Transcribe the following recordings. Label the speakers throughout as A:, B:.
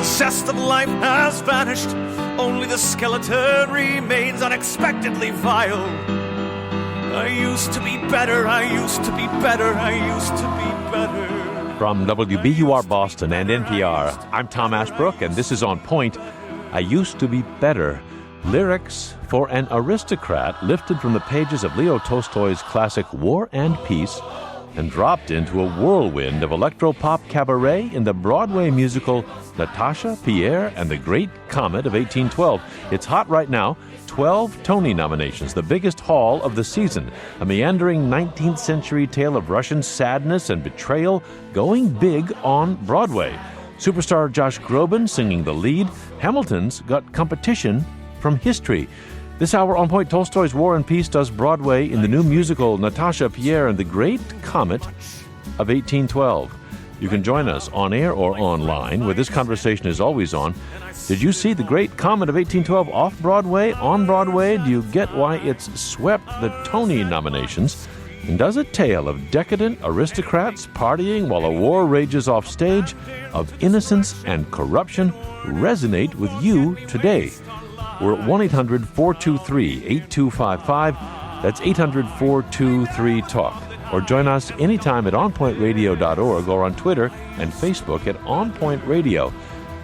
A: zest of life has vanished. Only the skeleton remains unexpectedly vile. I used to be better, I used to be better, I used to be better.
B: From WBUR Boston and NPR, I'm Tom Ashbrook, and this is On Point. I used to be better. Lyrics for an aristocrat lifted from the pages of Leo Tolstoy's classic War and Peace and dropped into a whirlwind of electro-pop cabaret in the Broadway musical Natasha, Pierre, and the Great Comet of 1812. It's hot right now. 12 Tony nominations, the biggest haul of the season. A meandering 19th century tale of Russian sadness and betrayal going big on Broadway. Superstar Josh Groban singing the lead. Hamilton's got competition from history. This hour on Point, Tolstoy's War and Peace does Broadway in the new musical Natasha, Pierre, and the Great Comet of 1812. You can join us on air or online, where this conversation is always on. Did you see the Great Comet of 1812 off-Broadway, on Broadway? Do you get why it's swept the Tony nominations? And does a tale of decadent aristocrats partying while a war rages off stage, of innocence and corruption, resonate with you today? We're at 1-800-423-8255. That's 800-423-TALK. Or join us anytime at onpointradio.org or on Twitter and Facebook at On Point Radio.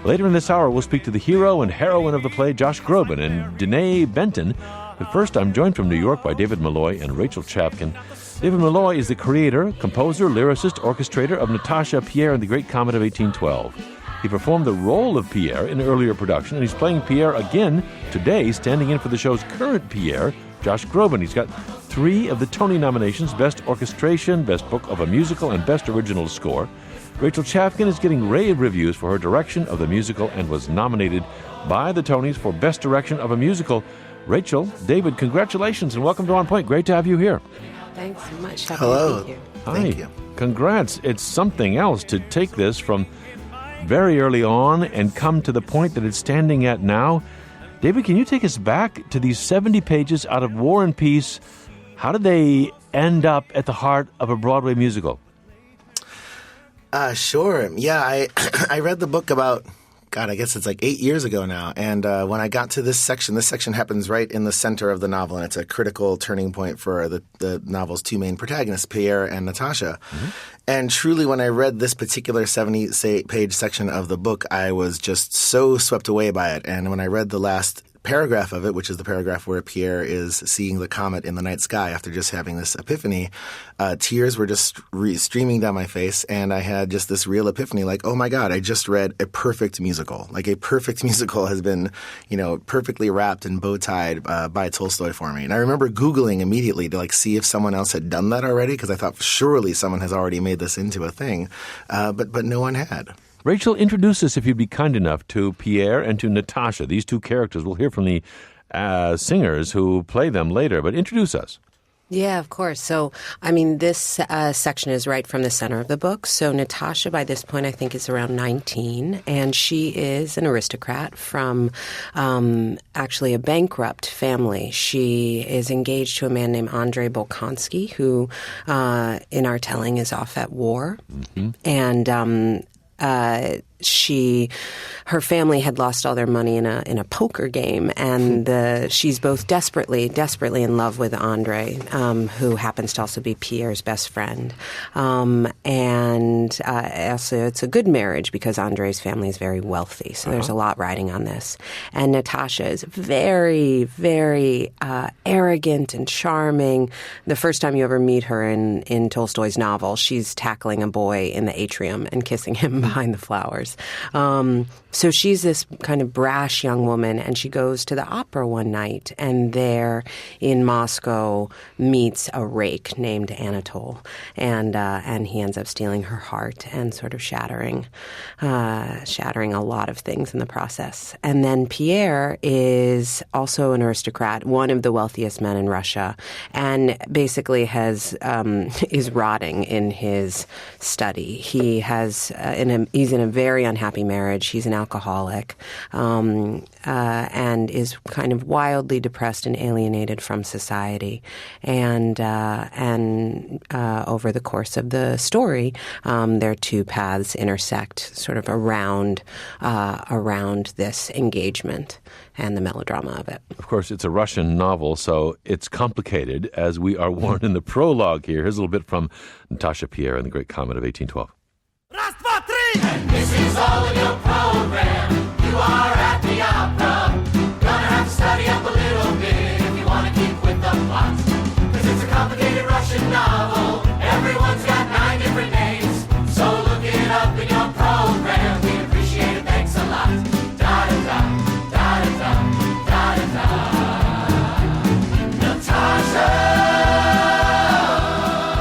B: Later in this hour, we'll speak to the hero and heroine of the play, Josh Groban and Danae Benton. But first, I'm joined from New York by David Malloy and Rachel Chapkin. David Malloy is the creator, composer, lyricist, orchestrator of Natasha, Pierre, and the Great Comet of 1812. He performed the role of Pierre in an earlier production, and he's playing Pierre again today, standing in for the show's current Pierre, Josh Groban. He's got 3 of the Tony nominations: Best Orchestration, Best Book of a Musical, and Best Original Score. Rachel Chapkin is getting rave reviews for her direction of the musical and was nominated by the Tonys for Best Direction of a Musical. Rachel, David, congratulations and welcome to On Point. Great to have you here.
C: Thanks so much. Happy
D: Hello.
C: to be here.
D: Thank you.
B: Congrats. It's something else to take this from very early on and come to the point that it's standing at now. David, can you take us back to these 70 pages out of War and Peace? How did they end up at the heart of a Broadway musical?
D: Sure. Yeah, I read the book about, I guess it's like 8 years ago now. And when I got to this section happens right in the center of the novel, and it's a critical turning point for the novel's 2 main protagonists, Pierre and Natasha. Mm-hmm. And truly, when I read this particular 70-page section of the book, I was just so swept away by it. And when I read the last paragraph of it, which is the paragraph where Pierre is seeing the comet in the night sky after just having this epiphany, tears were just streaming down my face, and I had just this real epiphany, like, oh my God, I just read a perfect musical. Like a perfect musical has been, perfectly wrapped and bow-tied by Tolstoy for me. And I remember Googling immediately to see if someone else had done that already, because I thought surely someone has already made this into a thing, but no one had.
B: Rachel, introduce us, if you'd be kind enough, to Pierre and to Natasha, these 2 characters. We'll hear from the singers who play them later, but introduce us.
C: Yeah, of course. So, this section is right from the center of the book. So Natasha, by this point, I think is around 19, and she is an aristocrat from actually a bankrupt family. She is engaged to a man named Andrei Bolkonsky, who, in our telling, is off at war. Mm-hmm. And her family had lost all their money in a poker game, and she's both desperately in love with Andre, who happens to also be Pierre's best friend. And also it's a good marriage because Andre's family is very wealthy, so there's a lot riding on this. And Natasha is very, very arrogant and charming. The first time you ever meet her in Tolstoy's novel, she's tackling a boy in the atrium and kissing him behind the flowers. So she's this kind of brash young woman, and she goes to the opera one night, and there in Moscow meets a rake named Anatole, and he ends up stealing her heart and sort of shattering a lot of things in the process. And then Pierre is also an aristocrat, one of the wealthiest men in Russia, and basically is rotting in his study. He's in a very very unhappy marriage. He's an alcoholic, and is kind of wildly depressed and alienated from society. And over the course of the story, their two paths intersect sort of around this engagement and the melodrama of it.
B: Of course, it's a Russian novel, so it's complicated, as we are warned in the prologue here. Here's a little bit from Natasha, Pierre and the Great Comet of 1812.
A: Раз, два, три!
E: And this is all in your program. You are at the opera. Gonna have to study up a little bit if you want to keep with the plot. 'Cause it's a complicated Russian novel. Everyone's got 9 different names. So look it up in your program. We appreciate it. Thanks a lot. Da-da-da, da-da-da, da-da-da. Natasha!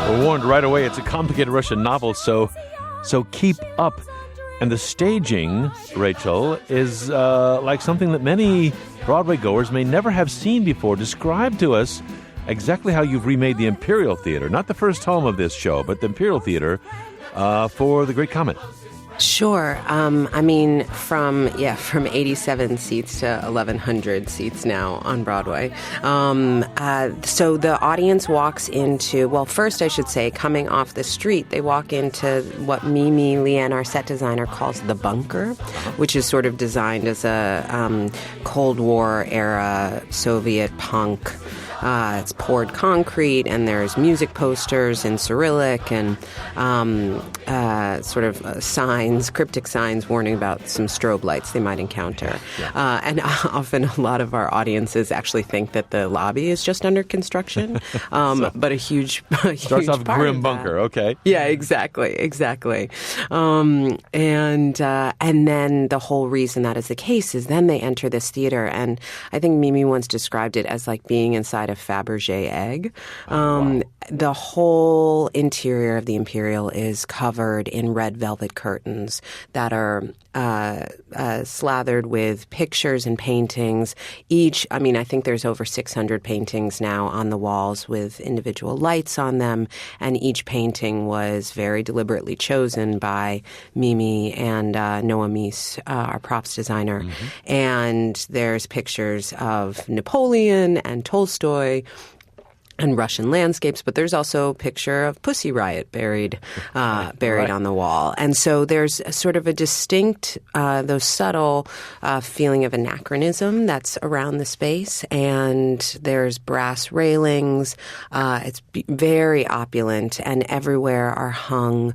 B: We're warned right away, it's a complicated Russian novel, so keep up. And the staging, Rachel, is like something that many Broadway goers may never have seen before. Describe to us exactly how you've remade the Imperial Theater, not the first home of this show, but the Imperial Theater for The Great Comet.
C: Sure. I mean, from 87 seats to 1,100 seats now on Broadway. So the audience walks into, well, first I should say, coming off the street, they walk into what Mimi Leanne, our set designer, calls the bunker, which is sort of designed as a Cold War era Soviet punk. It's poured concrete, and there's music posters in Cyrillic and sort of signs, cryptic signs warning about some strobe lights they might encounter. Yeah. And often a lot of our audiences actually think that the lobby is just under construction, but a huge
B: starts off
C: part
B: grim
C: of
B: bunker.
C: that.
B: Okay.
C: Yeah, exactly. And then the whole reason that is the case is then they enter this theater, and I think Mimi once described it as like being inside a Fabergé egg.
B: Wow.
C: The whole interior of the Imperial is covered in red velvet curtains that are slathered with pictures and paintings. I think there's over 600 paintings now on the walls with individual lights on them, and each painting was very deliberately chosen by Mimi and Noah Mies, our props designer. Mm-hmm. And there's pictures of Napoleon and Tolstoy and Russian landscapes, but there's also a picture of Pussy Riot buried right on the wall. And so there's sort of a distinct, though subtle, feeling of anachronism that's around the space. And there's brass railings. It's very opulent, and everywhere are hung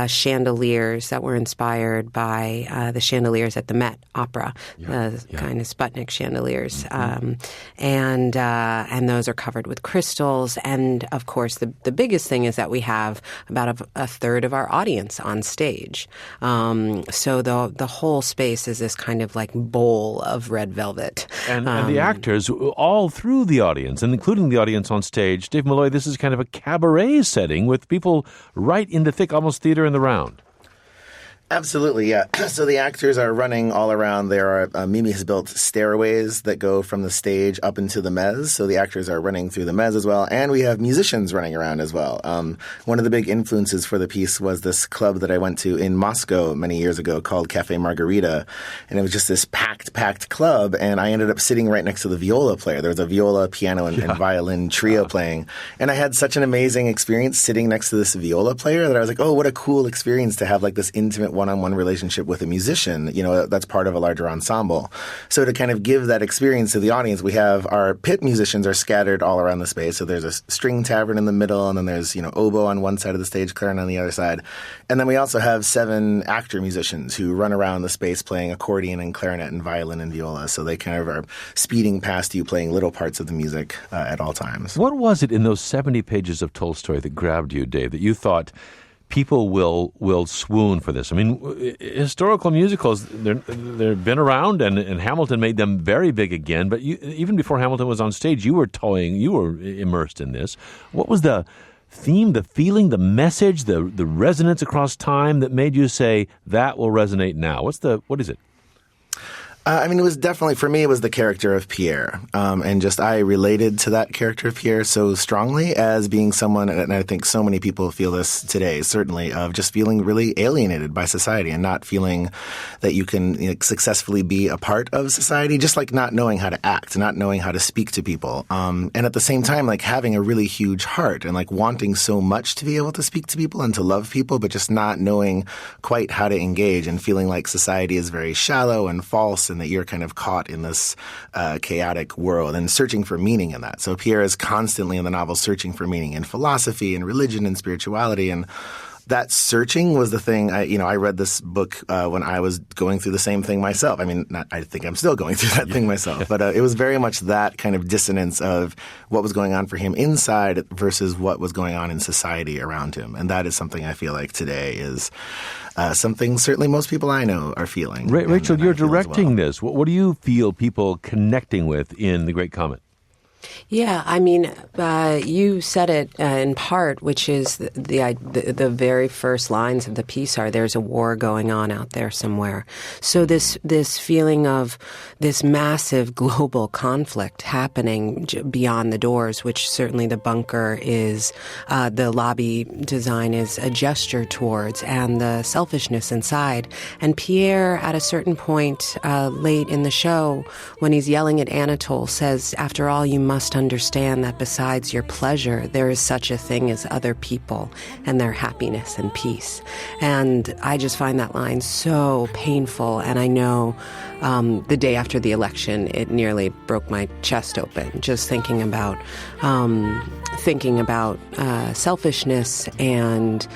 C: chandeliers that were inspired by the chandeliers at the Met Opera, kind of Sputnik chandeliers. Mm-hmm. And those are covered with crystal. And, of course, the biggest thing is that we have about a third of our audience on stage. So the whole space is this kind of like bowl of red velvet.
B: And the actors all through the audience, and including the audience on stage. Dave Malloy, this is kind of a cabaret setting with people right in the thick, almost theater in the round.
D: Absolutely, yeah. So the actors are running all around. There are Mimi has built stairways that go from the stage up into the mezz. So the actors are running through the mezz as well, and we have musicians running around as well. One of the big influences for the piece was this club that I went to in Moscow many years ago called Cafe Margarita, and it was just this packed club. And I ended up sitting right next to the viola player. There was a viola, piano, and violin trio playing, and I had such an amazing experience sitting next to this viola player that I was like, oh, what a cool experience to have like this intimate one-on-one relationship with a musician, that's part of a larger ensemble. So to kind of give that experience to the audience, we have our pit musicians are scattered all around the space. So there's a string tavern in the middle, and then there's, oboe on one side of the stage, clarinet on the other side. And then we also have 7 actor musicians who run around the space playing accordion and clarinet and violin and viola. So they kind of are speeding past you, playing little parts of the music at all times.
B: What was it in those 70 pages of Tolstoy that grabbed you, Dave, that you thought people will swoon for this? I mean, historical musicals, they've been around, and Hamilton made them very big again. But even before Hamilton was on stage, you were immersed in this. What was the theme, the feeling, the message, the resonance across time that made you say, that will resonate now? What is it?
D: It was definitely, for me, it was the character of Pierre. And just I related to that character of Pierre so strongly as being someone, and I think so many people feel this today, certainly, of just feeling really alienated by society and not feeling that you can successfully be a part of society, just like not knowing how to act, not knowing how to speak to people. And at the same time, like having a really huge heart and like wanting so much to be able to speak to people and to love people, but just not knowing quite how to engage and feeling like society is very shallow and false and that you're kind of caught in this chaotic world and searching for meaning in that. So Pierre is constantly in the novel searching for meaning in philosophy and religion and spirituality, and that searching was the thing. I read this book when I was going through the same thing myself. I think I'm still going through that thing myself, but it was very much that kind of dissonance of what was going on for him inside versus what was going on in society around him. And that is something I feel like today is something certainly most people I know are feeling.
B: Rachel, you're directing this. What do you feel people connecting with in The Great Comet?
C: Yeah, you said it in part, which is the very first lines of the piece are, there's a war going on out there somewhere. So this feeling of this massive global conflict happening beyond the doors, which certainly the bunker is, the lobby design is a gesture towards, and the selfishness inside. And Pierre, at a certain point late in the show, when he's yelling at Anatole, says, after all, you must understand that besides your pleasure, there is such a thing as other people and their happiness and peace. And I just find that line so painful. And I know the day after the election, it nearly broke my chest open, just thinking about selfishness and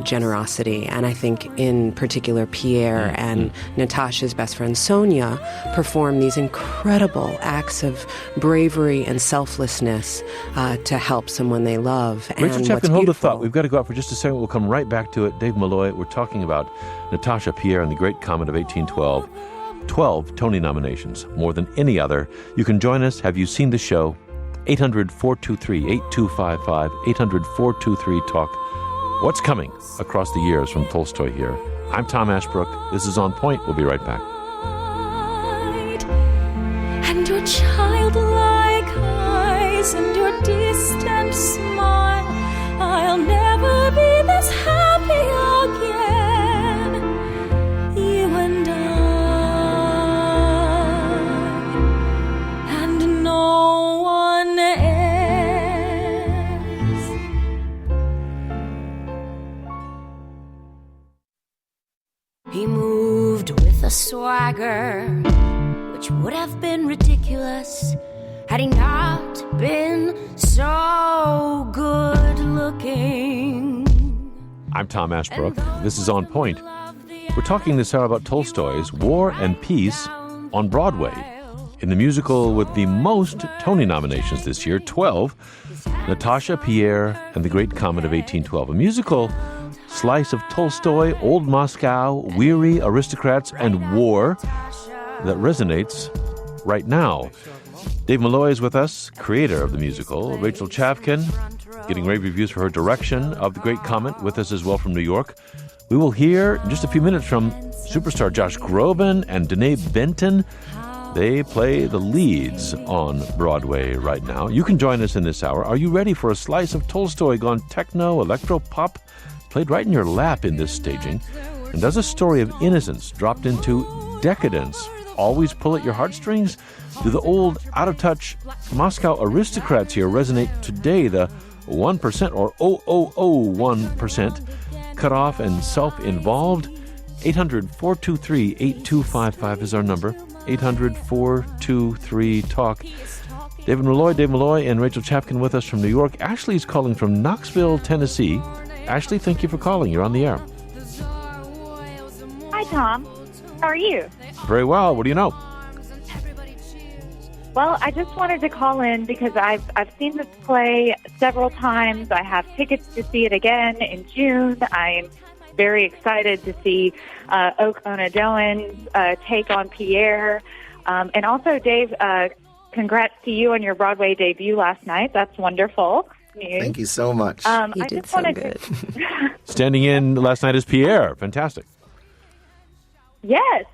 C: generosity. And I think in particular Pierre and Natasha's best friend Sonia perform these incredible acts of bravery and selflessness to help someone they love.
B: Rachel Chapkin, hold the thought. We've got to go out for just a second. We'll come right back to it. Dave Malloy, we're talking about Natasha, Pierre, and the Great Comet of 1812. 12 Tony nominations, more than any other. You can join us. Have you seen the show? 800-423-8255, 800-423-TALK. What's coming across the years from Tolstoy here? I'm Tom Ashbrook. This is On Point. We'll be right back.
F: And your childlike eyes and your distant smile, I'll never be this happy again, you and I, and no one else. He moved with a swagger which would have been ridiculous had he not been so good looking.
B: I'm Tom Ashbrook. This is On Point. We're talking this hour about Tolstoy's War and Peace on Broadway. In the musical with the most Tony nominations this year, 12, Natasha, Pierre, and the Great Comet of 1812. A musical slice of Tolstoy, old Moscow, weary aristocrats, and war that resonates right now. Dave Malloy is with us, creator of the musical. Rachel Chapkin, getting rave reviews for her direction of The Great Comet, with us as well from New York. We will hear in just a few minutes from superstar Josh Groban and Danae Benton. They play the leads on Broadway right now. You can join us in this hour. Are you ready for a slice of Tolstoy gone techno, electro-pop, played right in your lap in this staging? And does a story of innocence dropped into decadence always pull at your heartstrings? Do the old, out-of-touch Moscow aristocrats here resonate today? The 1% or 0.001% cut off and self-involved? 800-423-8255 is our number. 800-423-TALK. Dave Malloy, and Rachel Chapkin with us from New York. Ashley's calling from Knoxville, Tennessee. Ashley, thank you for calling. You're on the air.
G: Hi, Tom. How are you?
B: Very well. What do you know?
G: Well, I just wanted to call in because I've seen this play several times. I have tickets to see it again in June. I'm very excited to see Oak Onadoan's take on Pierre. And also, Dave, congrats to you on your Broadway debut last night. That's wonderful news.
D: Thank you so much.
C: You did so good.
B: Standing in last night as Pierre. Fantastic.
G: Yes.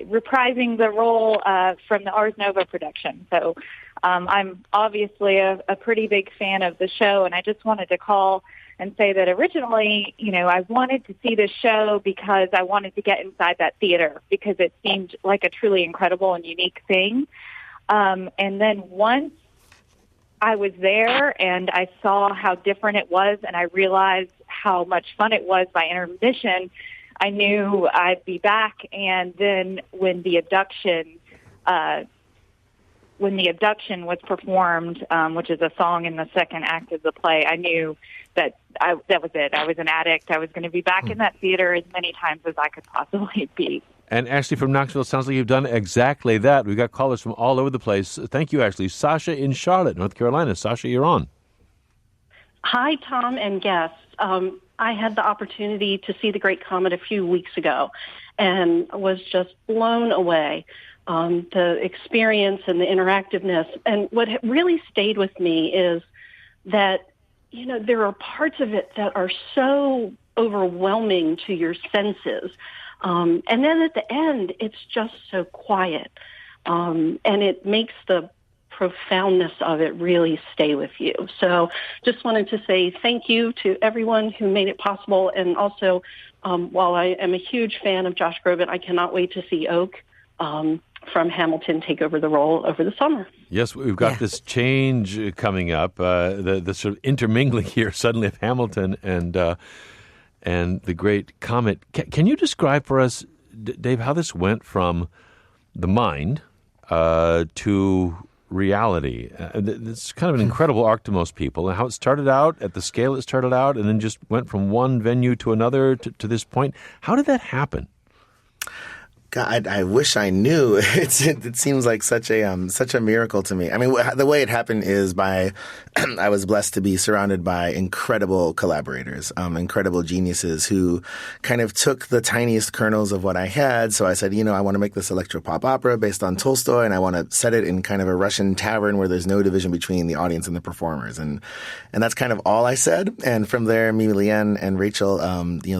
G: Reprising the role from the Ars Nova production. So I'm obviously a pretty big fan of the show, and I just wanted to call and say that originally, I wanted to see this show because I wanted to get inside that theater because it seemed like a truly incredible and unique thing. And then once I was there and I saw how different it was and I realized how much fun it was by intermission, I knew I'd be back. And then when the abduction was performed, which is a song in the second act of the play, I knew that that was it. I was an addict. I was going to be back in that theater as many times as I could possibly be.
B: And Ashley from Knoxville, it sounds like you've done exactly that. We've got callers from all over the place. Thank you, Ashley. Sasha in Charlotte, North Carolina. Sasha, you're on.
H: Hi, Tom and guests. I had the opportunity to see The Great Comet a few weeks ago and was just blown away. The experience and the interactiveness. And what really stayed with me is that, there are parts of it that are so overwhelming to your senses. And then at the end, it's just so quiet. And it makes the profoundness of it really stay with you. So just wanted to say thank you to everyone who made it possible. And also, while I am a huge fan of Josh Groban, I cannot wait to see Oak from Hamilton take over the role over the summer.
B: Yes, we've got this change coming up, the sort of intermingling here suddenly of Hamilton and the Great Comet. Can you describe for us, Dave, how this went from the mind to reality? It's kind of an incredible arc to most people, and how it started out, at the scale it started out, and then just went from one venue to another to this point. How did that happen?
D: God, I wish I knew. It seems like such a miracle to me. I mean, the way it happened is I was blessed to be surrounded by incredible collaborators, incredible geniuses who kind of took the tiniest kernels of what I had. So I said, I want to make this electro-pop opera based on Tolstoy, and I want to set it in kind of a Russian tavern where there's no division between the audience and the performers. And that's kind of all I said. And from there, Mimi Leanne and Rachel,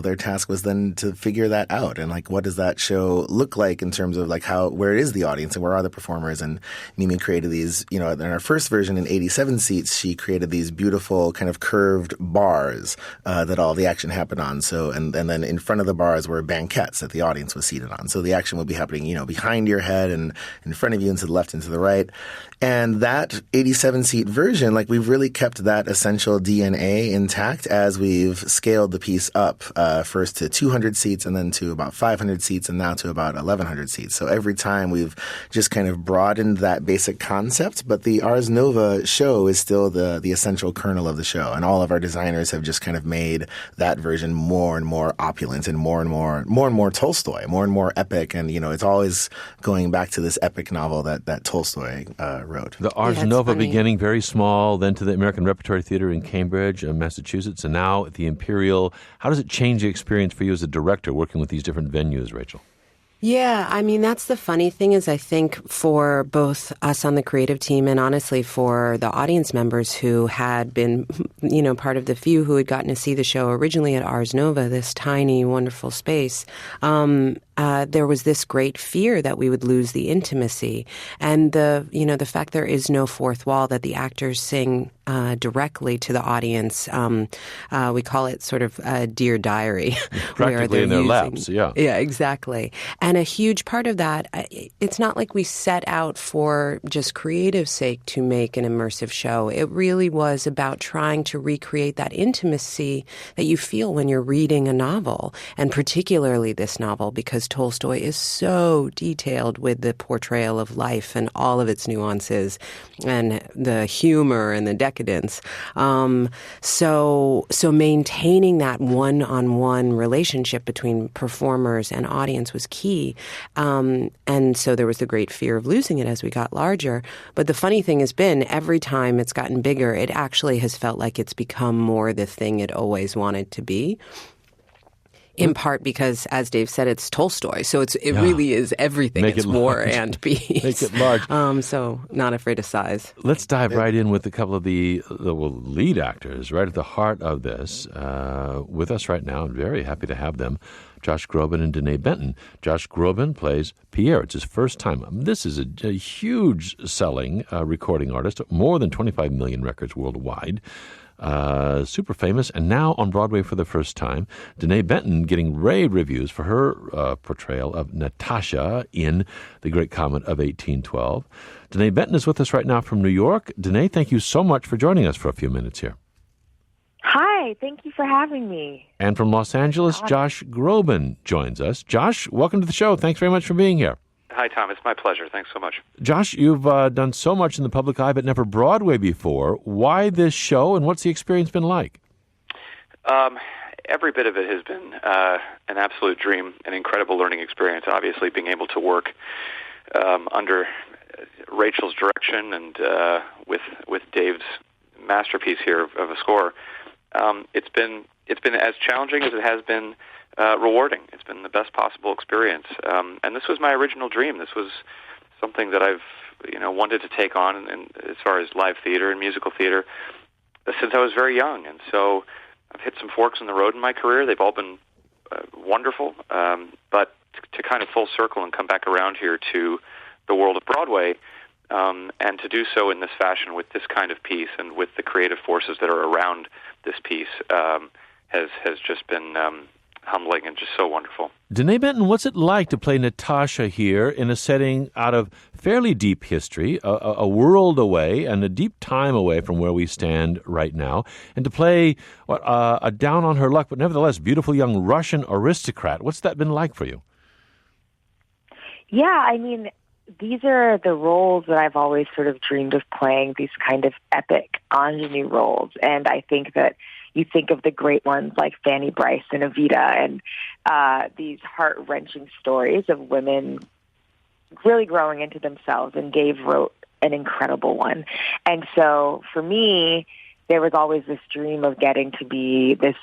D: their task was then to figure that out. And what does that show look like in terms of where is the audience and where are the performers? And Mimi created these, in our first version in 87 seats, she created these beautiful kind of curved bars that all the action happened on. So, and then in front of the bars were banquettes that the audience was seated on. So the action would be happening, behind your head and in front of you and to the left and to the right. And that 87 seat version, we've really kept that essential DNA intact as we've scaled the piece up, first to 200 seats and then to about 500 seats and now to about 1,100 seats. So every time we've just kind of broadened that basic concept, but the Ars Nova show is still the essential kernel of the show. And all of our designers have just kind of made that version more and more opulent and more and more Tolstoy, more and more epic. And, it's always going back to this epic novel that Tolstoy wrote.
B: The Ars Nova beginning very small, then to the American Repertory Theater in Cambridge, Massachusetts, and now at the Imperial. How does it change the experience for you as a director working with these different venues, Rachel?
C: Yeah, I mean, that's the funny thing is I think for both us on the creative team and honestly for the audience members who had been, part of the few who had gotten to see the show originally at Ars Nova, this tiny, wonderful space, there was this great fear that we would lose the intimacy. And the fact there is no fourth wall, that the actors sing directly to the audience. We call it sort of Dear Diary.
B: Practically in their laps, yeah.
C: Yeah, exactly. And a huge part of that, it's not like we set out for just creative sake to make an immersive show. It really was about trying to recreate that intimacy that you feel when you're reading a novel, and particularly this novel, because Tolstoy is so detailed with the portrayal of life and all of its nuances and the humor and the decadence. So maintaining that one-on-one relationship between performers and audience was key. And so there was the great fear of losing it as we got larger. But the funny thing has been, every time it's gotten bigger, it actually has felt like it's become more the thing it always wanted to be. In part because, as Dave said, it's Tolstoy, so it really is everything. It's war and peace.
B: Make it large.
C: So not afraid of size.
B: Let's dive right in with a couple of the lead actors right at the heart of this. With us right now, I'm very happy to have them, Josh Groban and Danae Benton. Josh Groban plays Pierre. It's his first time. This is a huge selling recording artist, more than 25 million records worldwide. Super famous, and now on Broadway for the first time. Danae Benton getting rave reviews for her portrayal of Natasha in The Great Comet of 1812. Danae Benton is with us right now from New York. Danae, thank you so much for joining us for a few minutes here.
I: Hi, thank you for having me.
B: And from Los Angeles, Josh Groban joins us. Josh, welcome to the show. Thanks very much for being here.
J: Hi, Tom. It's my pleasure. Thanks so much.
B: Josh, you've done so much in the public eye, but never Broadway before. Why this show, and what's the experience been like?
J: Every bit of it has been an absolute dream, an incredible learning experience. Obviously, being able to work under Rachel's direction and with Dave's masterpiece here of a score, it's been as challenging as it has been rewarding. It's been the best possible experience, and this was my original dream. This was something that I've wanted to take on, and as far as live theater and musical theater, since I was very young. And so I've hit some forks in the road in my career. They've all been wonderful, but to kind of full circle and come back around here to the world of Broadway, and to do so in this fashion with this kind of piece and with the creative forces that are around this piece has just been humbling and just so wonderful.
B: Danae Benton, what's it like to play Natasha here in a setting out of fairly deep history, a world away and a deep time away from where we stand right now, and to play a down-on-her-luck but nevertheless beautiful young Russian aristocrat? What's that been like for you?
I: Yeah, I mean, these are the roles that I've always sort of dreamed of playing, these kind of epic ingenue roles. And I think that you think of the great ones like Fanny Brice and Evita and these heart-wrenching stories of women really growing into themselves, and Dave wrote an incredible one. And so for me, there was always this dream of getting to be this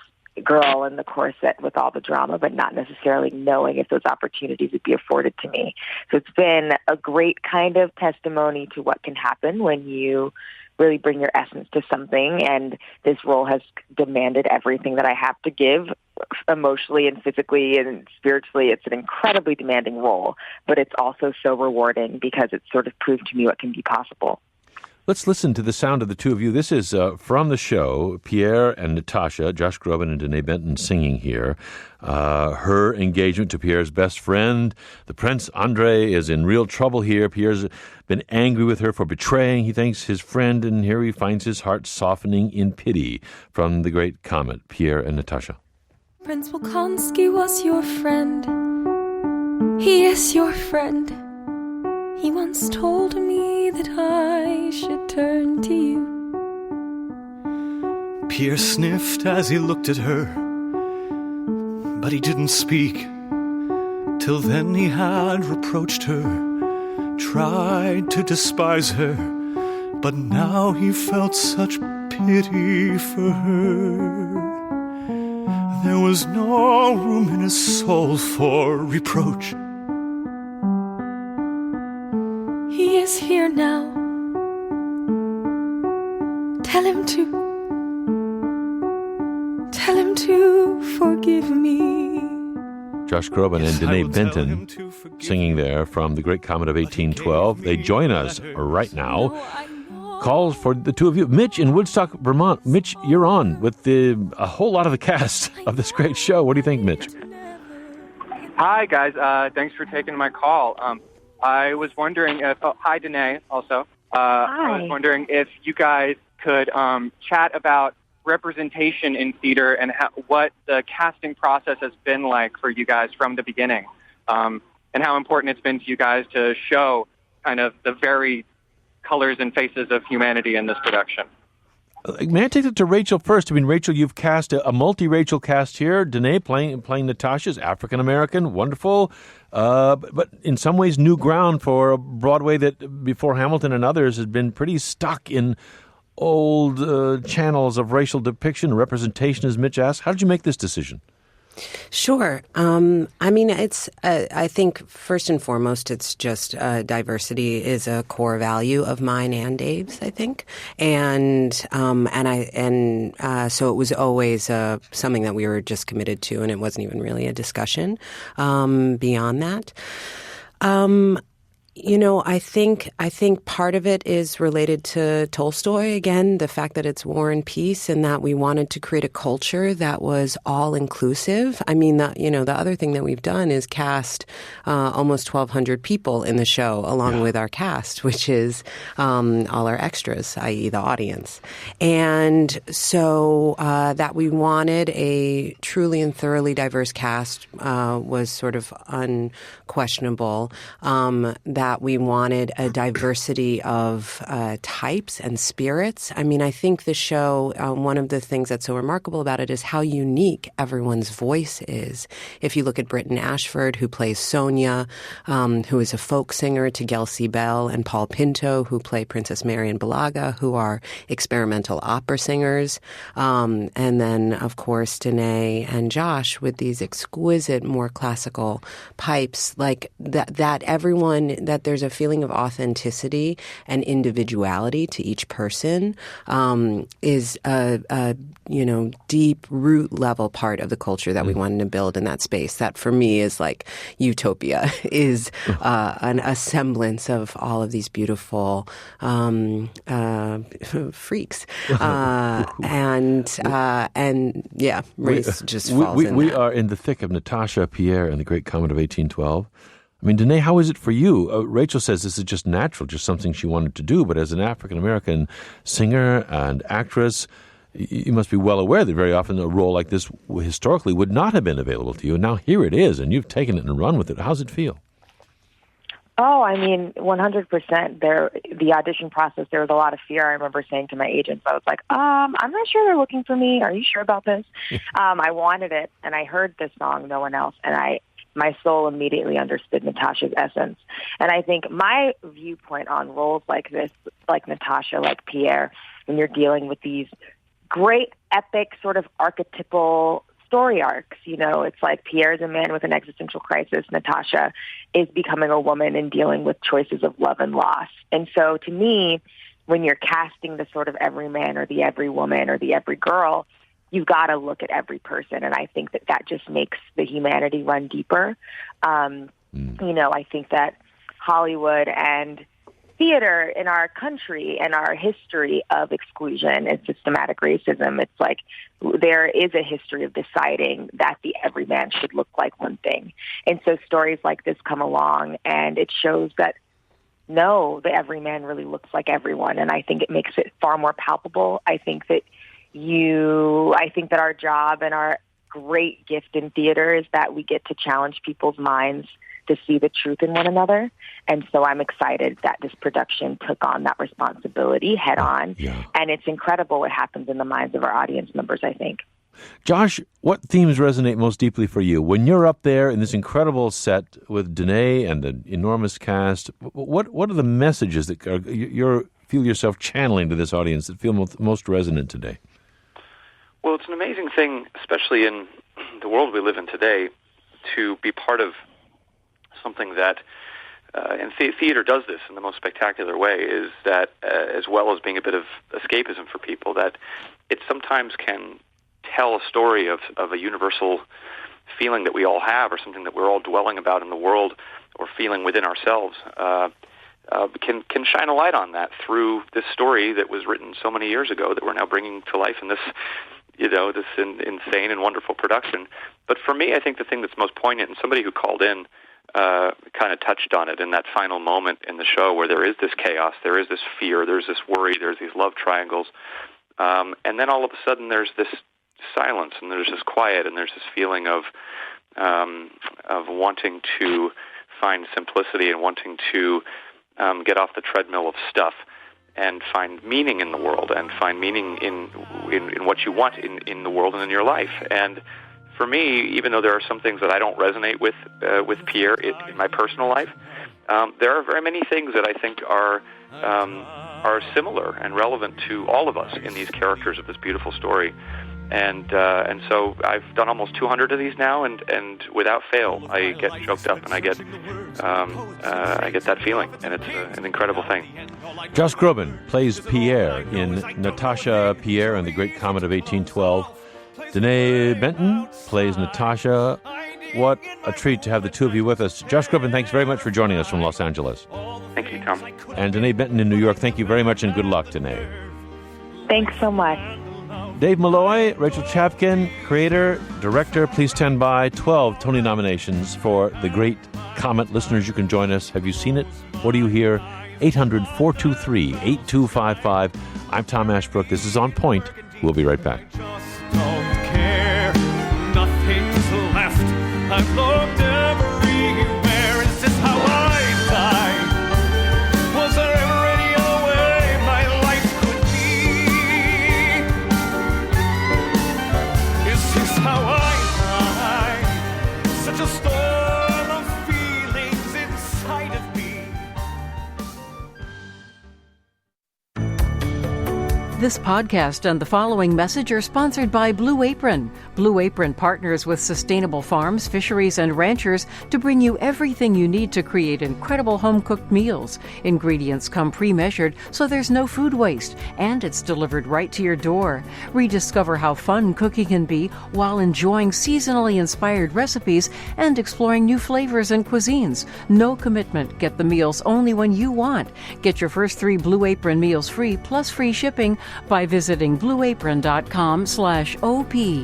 I: girl in the corset with all the drama, but not necessarily knowing if those opportunities would be afforded to me. So it's been a great kind of testimony to what can happen when you really bring your essence to something, and this role has demanded everything that I have to give emotionally and physically and spiritually. It's an incredibly demanding role, but it's also so rewarding because it's sort of proved to me what can be possible.
B: Let's listen to the sound of the two of you. This is from the show, Pierre and Natasha, Josh Groban and Danae Benton singing here. Her engagement to Pierre's best friend. The Prince Andrei is in real trouble here. Pierre's been angry with her for betraying, he thinks, his friend, and here he finds his heart softening in pity. From The Great Comet, Pierre and Natasha.
K: Prince Volkonsky was your friend. He is your friend. He once told me that I should turn to you.
A: Pierre sniffed as he looked at her, but he didn't speak. Till then he had reproached her, tried to despise her, but now he felt such pity for her. There was no room in his soul for reproach.
K: He is here now. Tell him to forgive me.
B: Josh Groban and Danae Benton singing there from The Great Comet of 1812. They join us right now. Calls for the two of you. Mitch in Woodstock, Vermont. Mitch, you're on with a whole lot of the cast of this great show. What do you think, Mitch?
L: Hi, guys. Thanks for taking my call. I was wondering if... Oh, hi, Danae, also.
I: Hi.
L: I was wondering if you guys could chat about representation in theater and what the casting process has been like for you guys from the beginning, and how important it's been to you guys to show kind of the very colors and faces of humanity in this production.
B: May I take it to Rachel first? I mean, Rachel, you've cast a multi-Rachel cast here. Danae playing Natasha is African-American, wonderful, but in some ways new ground for a Broadway that before Hamilton and others has been pretty stuck in old channels of racial depiction and representation, as Mitch asked. How did you make this decision?
C: Sure. I mean, it's. I think first and foremost, it's just diversity is a core value of mine and Dave's. I think, and so it was always something that we were just committed to, and it wasn't even really a discussion beyond that. I think part of it is related to Tolstoy, again, the fact that it's War and Peace, and that we wanted to create a culture that was all-inclusive. I mean, the other thing that we've done is cast almost 1,200 people in the show, along with our cast, which is all our extras, i.e. the audience. And so that we wanted a truly and thoroughly diverse cast was sort of unquestionable. That we wanted a diversity of types and spirits. I mean, I think the show, one of the things that's so remarkable about it is how unique everyone's voice is. If you look at Britton Ashford, who plays Sonia, who is a folk singer, to Gelsey Bell and Paul Pinto, who play Princess Mary and Balaga, who are experimental opera singers. And then, of course, Danae and Josh with these exquisite, more classical pipes, like that everyone, that there's a feeling of authenticity and individuality to each person is a deep root level part of the culture that we wanted to build in that space. That for me is like utopia, is a semblance of all of these beautiful freaks, and race just falls in.
B: We are in the thick of Natasha, Pierre, and the Great Comet of 1812. I mean, Danae, how is it for you? Rachel says this is just natural, just something she wanted to do. But as an African-American singer and actress, you must be well aware that very often a role like this historically would not have been available to you. And now here it is, and you've taken it and run with it. How's it feel?
I: Oh, I mean, 100%. The audition process, there was a lot of fear. I remember saying to my agents, I was like, I'm not sure they're looking for me. Are you sure about this? I wanted it, and I heard this song, No One Else, and my soul immediately understood Natasha's essence. And I think my viewpoint on roles like this, like Natasha, like Pierre, when you're dealing with these great, epic, sort of archetypal story arcs, it's like Pierre is a man with an existential crisis. Natasha is becoming a woman and dealing with choices of love and loss. And so to me, when you're casting the sort of every man or the every woman or the every girl, you've got to look at every person, and I think that just makes the humanity run deeper. I think that Hollywood and theater in our country and our history of exclusion and systematic racism, it's like there is a history of deciding that the everyman should look like one thing. And so stories like this come along, and it shows that no, the everyman really looks like everyone, and I think it makes it far more palpable. I think that our job and our great gift in theater is that we get to challenge people's minds to see the truth in one another. And so I'm excited that this production took on that responsibility head on. Yeah. And it's incredible what happens in the minds of our audience members, I think.
B: Josh, what themes resonate most deeply for you? When you're up there in this incredible set with Danae and an enormous cast, what are the messages that you feel yourself channeling to this audience that feel most resonant today?
J: Well, it's an amazing thing, especially in the world we live in today, to be part of something that, and theater does this in the most spectacular way, is that as well as being a bit of escapism for people, that it sometimes can tell a story of a universal feeling that we all have, or something that we're all dwelling about in the world or feeling within ourselves. Can shine a light on that through this story that was written so many years ago that we're now bringing to life in this, this insane and wonderful production. But for me, I think the thing that's most poignant, and somebody who called in kind of touched on it in that final moment in the show where there is this chaos, there is this fear, there's this worry, there's these love triangles, and then all of a sudden there's this silence and there's this quiet and there's this feeling of wanting to find simplicity and wanting to get off the treadmill of stuff and find meaning in the world and find meaning in what you want in the world and in your life. And for me, even though there are some things that I don't resonate with Pierre in my personal life, there are very many things that I think are similar and relevant to all of us in these characters of this beautiful story. And so I've done almost 200 of these now, and without fail, I get choked up and I get that feeling, and it's an incredible thing.
B: Josh Groban plays Pierre in Natasha, Pierre and the Great Comet of 1812. Danae Benton plays Natasha. What a treat to have the two of you with us. Josh Groban, thanks very much for joining us from Los Angeles.
J: Thank you, Tom.
B: And Danae Benton in New York, thank you very much, and good luck, Danae.
I: Thanks so much.
B: Dave Malloy, Rachel Chapkin, creator, director, please stand by. 12 Tony nominations for The Great Comet. Listeners, you can join us. Have you seen it? What do you hear? 800-423-8255. I'm Tom Ashbrook. This is On Point. We'll be right back.
A: Don't care, nothing's left. I've looked everywhere. Is this how I die? Was there ever any other way my life could be? Is this how I die? Such a storm of feelings inside of me.
M: This podcast and the following message are sponsored by Blue Apron. Blue Apron partners with sustainable farms, fisheries, and ranchers to bring you everything you need to create incredible home-cooked meals. Ingredients come pre-measured, so there's no food waste, and it's delivered right to your door. Rediscover how fun cooking can be while enjoying seasonally inspired recipes and exploring new flavors and cuisines. No commitment. Get the meals only when you want. Get your first 3 Blue Apron meals free, plus free shipping, by visiting blueapron.com/OP.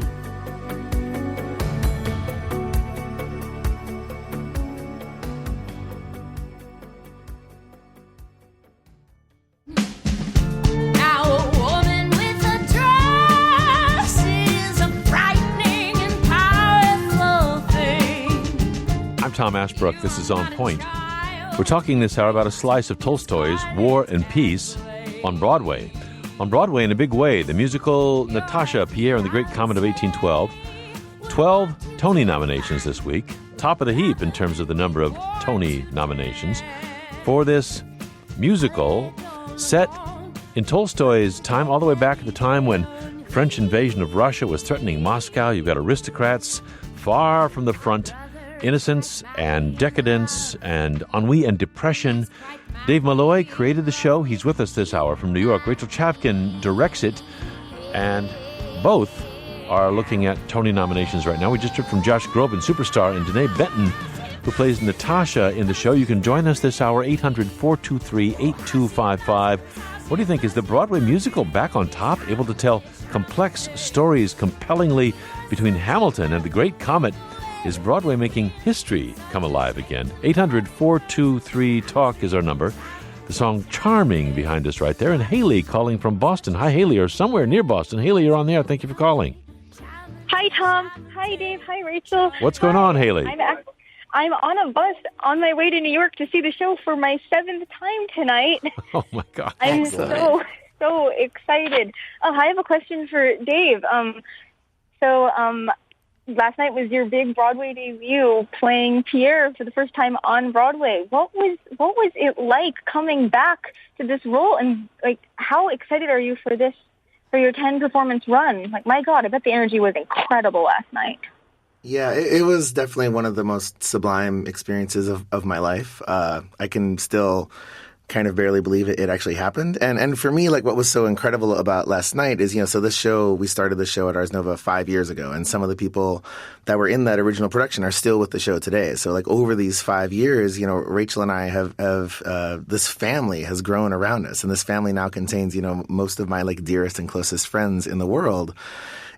F: Now a woman with a dress is a frightening and powerful thing.
B: I'm Tom Ashbrook. This is On Point. We're talking this hour about a slice of Tolstoy's War and Peace on Broadway. On Broadway, in a big way, the musical Natasha, Pierre and the Great Comet of 1812. 12 Tony nominations this week. Top of the heap in terms of the number of Tony nominations for this musical set in Tolstoy's time, all the way back at the time when French invasion of Russia was threatening Moscow. You've got aristocrats far from the front, innocence and decadence and ennui and depression. Dave Malloy created the show. He's with us this hour from New York. Rachel Chapkin directs it, and both are looking at Tony nominations right now. We just heard from Josh Groban, superstar, and Danae Benton, who plays Natasha in the show. You can join us this hour, 800-423-8255. What do you think? Is the Broadway musical back on top, able to tell complex stories compellingly between Hamilton and the Great Comet? Is Broadway making history come alive again? 800-423-TALK is our number. The song Charming behind us right there. And Haley calling from Boston. Hi, Haley, or somewhere near Boston. Haley, you're on the air. Thank you for calling.
N: Hi, Tom. Hi, Dave. Hi, Rachel.
B: What's going on, Haley?
N: I'm on a bus on my way to New York to see the show for my 7th time tonight.
B: Oh, my God.
N: I'm so excited. I have a question for Dave. Last night was your big Broadway debut, playing Pierre for the first time on Broadway. What was it like coming back to this role, and how excited are you for your 10-performance run? My God, I bet the energy was incredible last night.
D: Yeah, it was definitely one of the most sublime experiences of my life. I can still kind of barely believe it actually happened. And for me, what was so incredible about last night is, so this show, we started the show at Ars Nova 5 years ago, and some of the people that were in that original production are still with the show today. So over these 5 years, Rachel and I have this family has grown around us, and this family now contains, most of my dearest and closest friends in the world.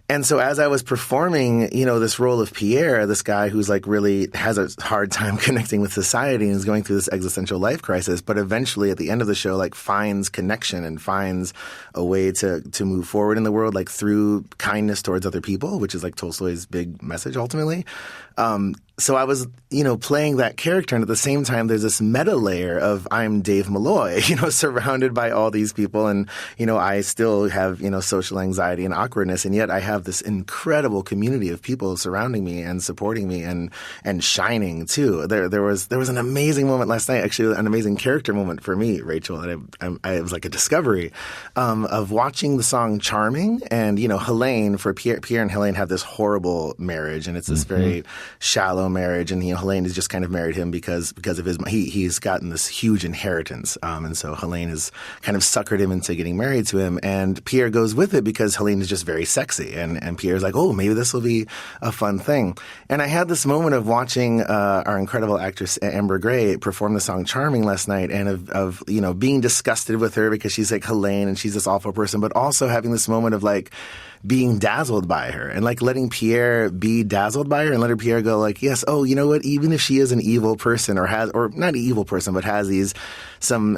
D: And so as I was performing, this role of Pierre, this guy who's really has a hard time connecting with society and is going through this existential life crisis, but eventually at the end of the show, finds connection and finds a way to move forward in the world, through kindness towards other people, which is Tolstoy's big message ultimately. so I was, playing that character, and at the same time, there's this meta layer of I'm Dave Malloy, surrounded by all these people, and I still have social anxiety and awkwardness, and yet I have this incredible community of people surrounding me and supporting me and shining too. There was an amazing moment last night, actually an amazing character moment for me, Rachel, and it was like a discovery of watching the song "Charming," and Helene, for Pierre and Helene have this horrible marriage, and it's this very shallow marriage, and Helene has just kind of married him because of his he's gotten this huge inheritance, and so Helene has kind of suckered him into getting married to him, and Pierre goes with it because Helene is just very sexy, and Pierre's like, oh, maybe this will be a fun thing. And I had this moment of watching our incredible actress Amber Gray perform the song "Charming" last night, and of being disgusted with her because she's like Helene and she's this awful person, but also having this moment of like being dazzled by her and like letting Pierre be dazzled by her and letting Pierre go like, yes, oh, you know what? Even if she is an evil person or not an evil person, but has some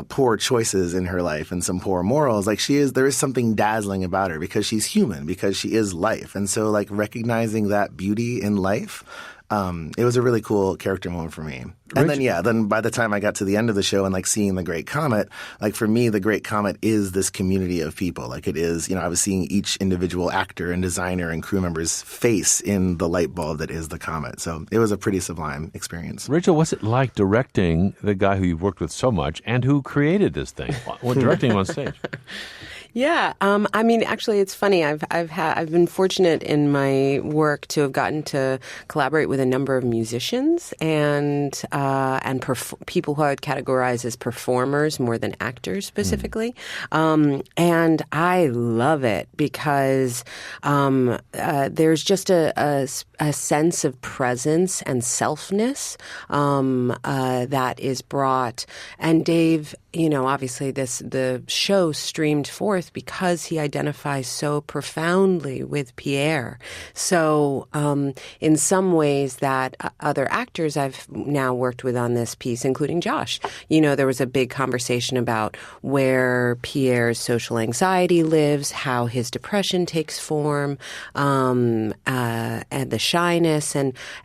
D: poor choices in her life and some poor morals, like there is something dazzling about her because she's human, because she is life. And so like recognizing that beauty in life, it was a really cool character moment for me. And then by the time I got to the end of the show and like seeing the Great Comet, like for me, the Great Comet is this community of people. Like it is, I was seeing each individual actor and designer and crew member's face in the light bulb that is the comet. So it was a pretty sublime experience.
B: Rachel, what's it like directing the guy who you've worked with so much and who created this thing? Directing him on stage?
C: Yeah, actually, it's funny. I've been fortunate in my work to have gotten to collaborate with a number of musicians and people who I would categorize as performers more than actors specifically. And I love it because there's just a sense of presence and selfness that is brought. And Dave, obviously the show streamed forth because he identifies so profoundly with Pierre. So in some ways that other actors I've now worked with on this piece, including Josh, there was a big conversation about where Pierre's social anxiety lives, how his depression takes form, and the shyness.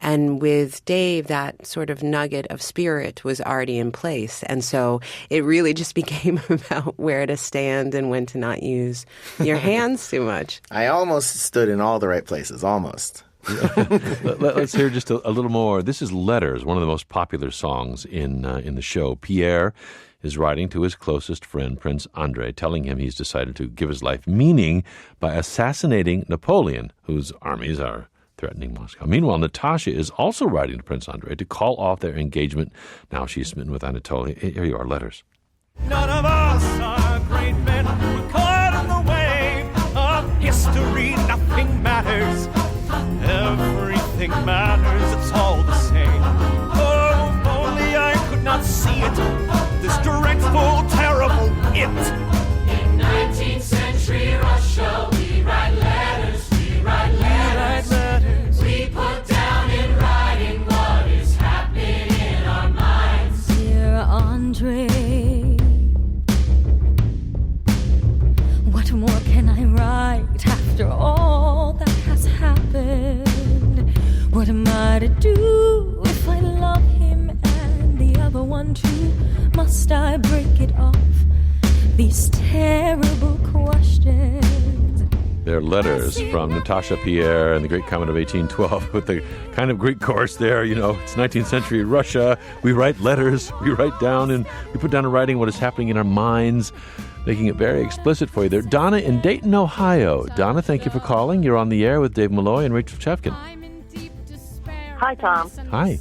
C: And with Dave, that sort of nugget of spirit was already in place. And so it really just became about where to stand and when to not use your hands too much.
D: I almost stood in all the right places, almost.
B: Let's hear just a little more. This is Letters, one of the most popular songs in the show. Pierre is writing to his closest friend, Prince Andrei, telling him he's decided to give his life meaning by assassinating Napoleon, whose armies are threatening Moscow. Meanwhile, Natasha is also writing to Prince Andrei to call off their engagement. Now she's smitten with Anatoly. Here you are, Letters.
A: None of us are great men. We're caught in the wave of history. Nothing matters. Everything matters. It's all the same. Oh, if only I could not see it. This dreadful, terrible it.
E: In 19th century Russia, we write letters. We write letters. We put down in writing what is happening in our minds.
K: Dear Andre, what more can I write after all that has happened? What am I to do if I love him and the other one too? Must I break it off? These terrible questions.
B: They're Letters from Natasha, Pierre, and the Great Comet of 1812 with the kind of Greek chorus there. It's 19th century Russia. We write letters. We write down and we put down in writing what is happening in our minds, making it very explicit for you there. Donna in Dayton, Ohio. Donna, thank you for calling. You're on the air with Dave Malloy and Rachel Chevkin.
O: Hi, Tom.
B: Hi.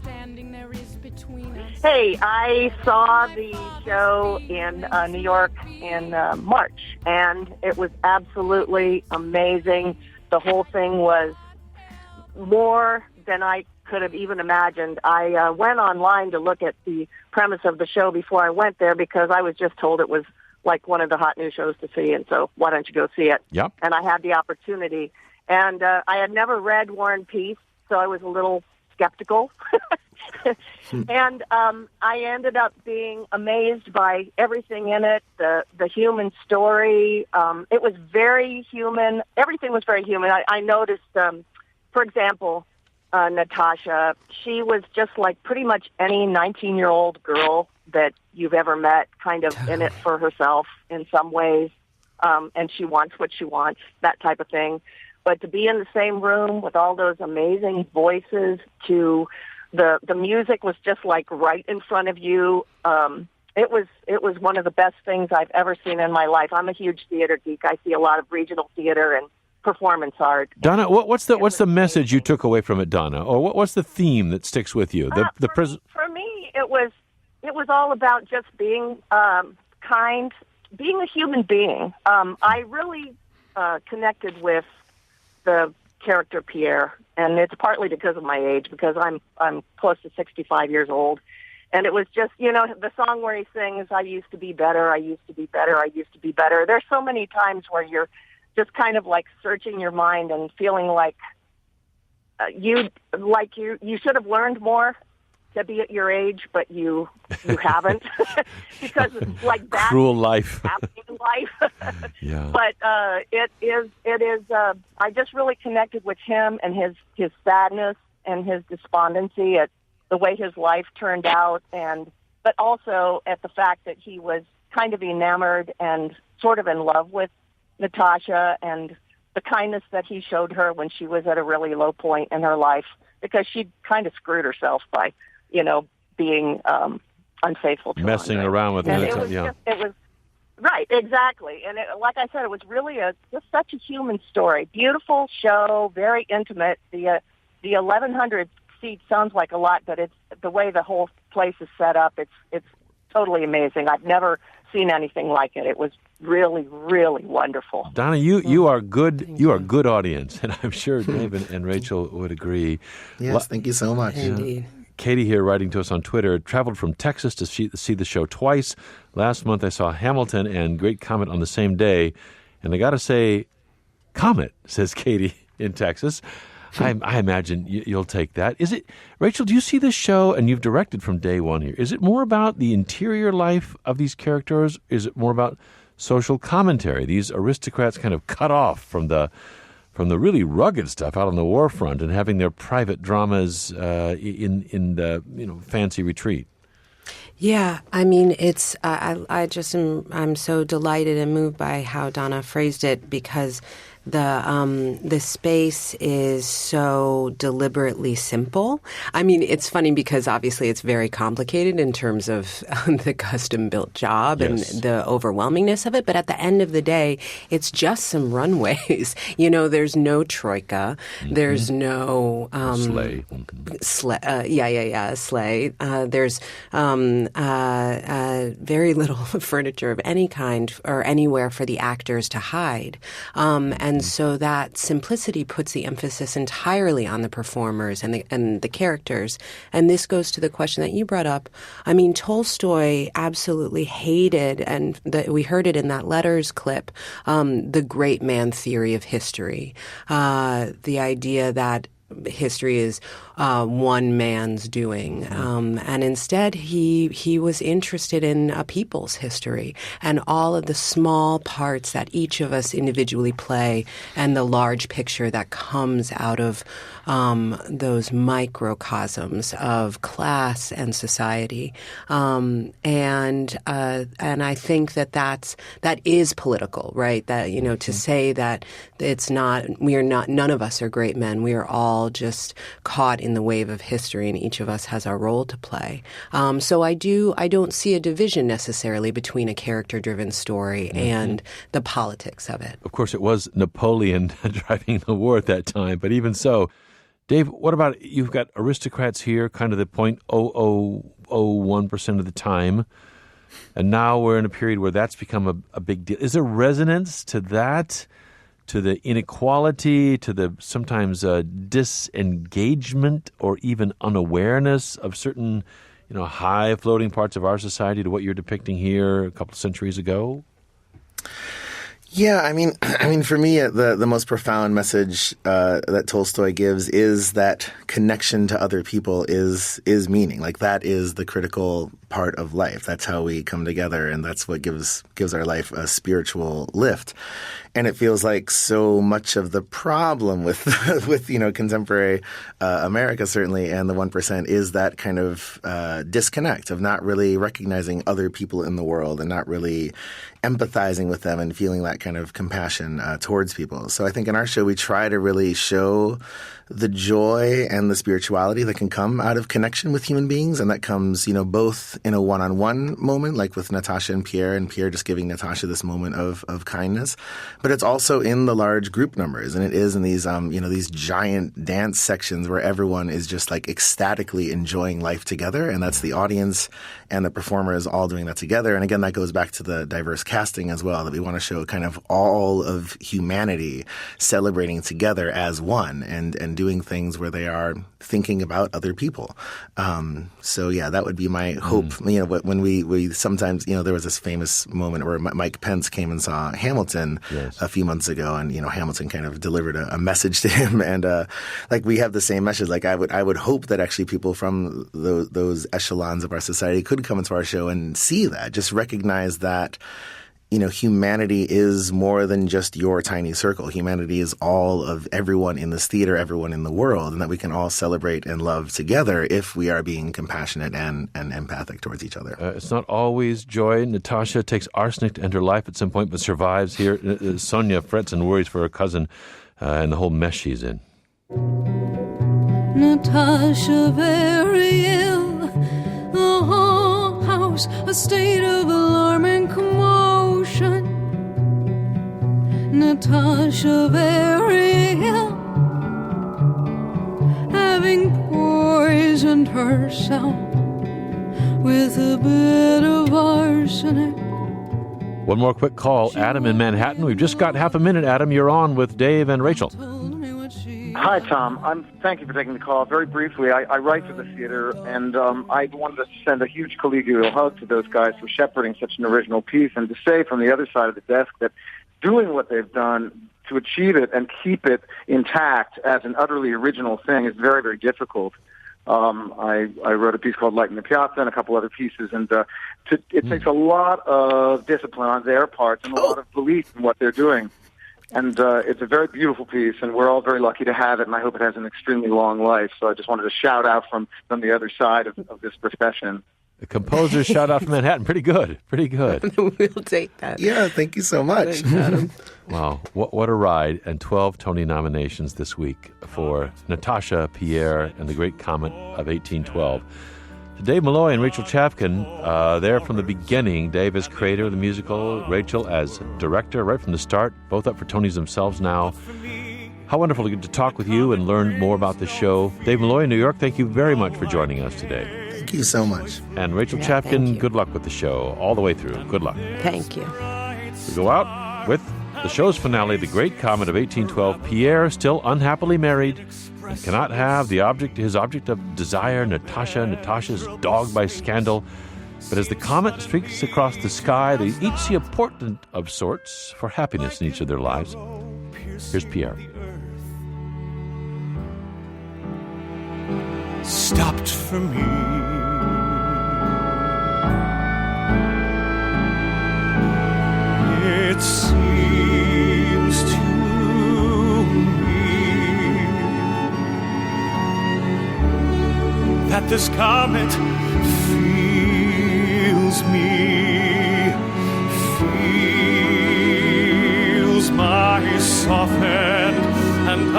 O: Hey, I saw the show in New York in March, and it was absolutely amazing. The whole thing was more than I could have even imagined. I went online to look at the premise of the show before I went there because I was just told it was like one of the hot new shows to see, and so why don't you go see it?
B: Yep.
O: And I had the opportunity. And I had never read War and Peace, so I was a little skeptical. And I ended up being amazed by everything in it, the human story. It was very human. Everything was very human. I noticed, for example, Natasha, she was just like pretty much any 19-year-old girl that you've ever met, kind of in it for herself in some ways, and she wants what she wants, that type of thing. But to be in the same room with all those amazing voices, to the music was just like right in front of you. It was one of the best things I've ever seen in my life. I'm a huge theater geek. I see a lot of regional theater and performance art.
B: Donna, what's the message you took away from it, Donna? Or what's the theme that sticks with you?
O: For me, it was all about just being kind, being a human being. I really connected with the character Pierre, and it's partly because of my age, because I'm close to 65 years old. And it was just, the song where he sings, I used to be better, I used to be better, I used to be better. There's so many times where you're just kind of like searching your mind and feeling like you should have learned more to be at your age, but you haven't, because it's like that
B: cruel life
O: happening in life.
B: Yeah.
O: But it is. I just really connected with him and his sadness and his despondency at the way his life turned out, but also at the fact that he was kind of enamored and sort of in love with Natasha, and the kindness that he showed her when she was at a really low point in her life, because she kind of screwed herself by, being unfaithful to
B: messing
O: Andre.
B: around with
O: and
B: it.
O: it was right, exactly. And like I said, it was really just such a human story. Beautiful show, very intimate. The 1,100 seats sounds like a lot, but it's the way the whole place is set up. It's totally amazing. I've never seen anything like it. It was really, really wonderful.
B: Donna, you are good. You are a good audience, and I'm sure Dave and Rachel would agree.
D: Yes, thank you so much.
C: Indeed.
B: Katie here, writing to us on Twitter, traveled from Texas to see the show twice. Last month I saw Hamilton and Great Comet on the same day, and I got to say, Comet, says Katie in Texas. I imagine you'll take that. Is it, Rachel, do you see this show, and you've directed from day one here, is it more about the interior life of these characters? Is it more about social commentary? These aristocrats kind of cut off from the really rugged stuff out on the war front and having their private dramas in the fancy retreat.
C: Yeah, I mean, it's I'm so delighted and moved by how Donna phrased it, because the space is so deliberately simple. I mean, it's funny because obviously it's very complicated in terms of the custom-built job and the overwhelmingness of it. But at the end of the day, it's just some runways. There's no troika. Mm-hmm. There's no
B: sleigh.
C: Sleigh. There's very little furniture of any kind or anywhere for the actors to hide. And so that simplicity puts the emphasis entirely on the performers and the characters. And this goes to the question that you brought up. I mean, Tolstoy absolutely hated, and we heard it in that letters clip, the great man theory of history. The idea that history is one man's doing, and instead he was interested in a people's history and all of the small parts that each of us individually play, and the large picture that comes out of those microcosms of class and society, and I think that is political, right? That to say that it's not, none of us are great men. We are all just caught in the wave of history, and each of us has our role to play. So I don't see a division necessarily between a character-driven story and the politics of it.
B: Of course, it was Napoleon driving the war at that time, but even so, Dave, what about, you've got aristocrats here, kind of the 0.0001% of the time, and now we're in a period where that's become a big deal. Is there resonance to that? To the inequality, to the sometimes disengagement or even unawareness of certain, high floating parts of our society to what you're depicting here a couple of centuries ago?
D: Yeah, I mean, for me, the most profound message that Tolstoy gives is that connection to other people is meaning. Like, that is the critical part of life. That's how we come together, and that's what gives our life a spiritual lift. And it feels like so much of the problem with contemporary America, certainly, and the 1% is that kind of disconnect of not really recognizing other people in the world and not really empathizing with them and feeling that kind of compassion towards people. So I think in our show we try to really show the joy and the spirituality that can come out of connection with human beings, and that comes, both in a one-on-one moment, like with Natasha and Pierre just giving Natasha this moment of kindness, but it's also in the large group numbers, and it is in these these giant dance sections where everyone is just like ecstatically enjoying life together, and that's the audience and the performers all doing that together. And again, that goes back to the diverse casting as well, that we want to show kind of all of humanity celebrating together as one and doing things where they are thinking about other people. So yeah, that would be my hope. When we sometimes, there was this famous moment where Mike Pence came and saw Hamilton a few months ago, and Hamilton kind of delivered a message to him, and we have the same message. Like I would hope that actually people from those echelons of our society could come into our show and see that, just recognize that humanity is more than just your tiny circle. Humanity is all of everyone in this theater, everyone in the world, and that we can all celebrate and love together if we are being compassionate and empathic towards each other.
B: It's not always joy. Natasha takes arsenic to end her life at some point, but survives here. Sonia frets and worries for her cousin and the whole mess she's in.
K: Natasha very ill, the whole house a state of alarm and commotion. Natasha very ill, having poisoned herself with a bit of arsenic.
B: One more quick call. Adam in Manhattan. We've just got half a minute, Adam. You're on with Dave and Rachel.
P: Hi, Tom. Thank you for taking the call. Very briefly, I write for the theater, and I wanted to send a huge collegial hug to those guys for shepherding such an original piece, and to say from the other side of the desk that doing what they've done to achieve it and keep it intact as an utterly original thing is very, very difficult. I wrote a piece called Light in the Piazza and a couple other pieces, and it takes a lot of discipline on their part and a lot of belief in what they're doing. And it's a very beautiful piece, and we're all very lucky to have it, and I hope it has an extremely long life. So I just wanted to shout out from the other side of this profession.
B: The composer shout out from Manhattan. Pretty good. Pretty good.
C: We'll take that.
D: Yeah, thank you so much.
B: Wow, what a ride. And 12 Tony nominations this week for Natasha, Pierre, and the Great Comet of 1812. To Dave Malloy and Rachel Chapkin, there from the beginning. Dave as creator of the musical, Rachel as director right from the start, both up for Tonys themselves now. How wonderful to get to talk with you and learn more about the show. Dave Malloy in New York, thank you very much for joining us today.
D: Thank you so much.
B: And Rachel Chapkin, good luck with the show all the way through. Good luck.
C: Thank you.
B: We go out with the show's finale, The Great Comet of 1812. Pierre, still unhappily married, cannot have his object of desire, Natasha. Natasha's dogged by scandal. But as the comet streaks across the sky, they each see a portent of sorts for happiness in each of their lives. Here's Pierre.
A: Stopped for me. It seems to me that this comet feels me, feels my softened and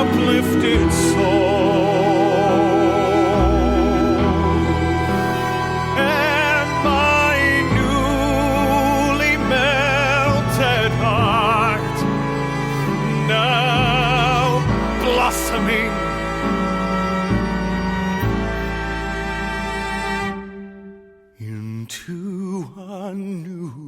A: uplifted soul. Into a new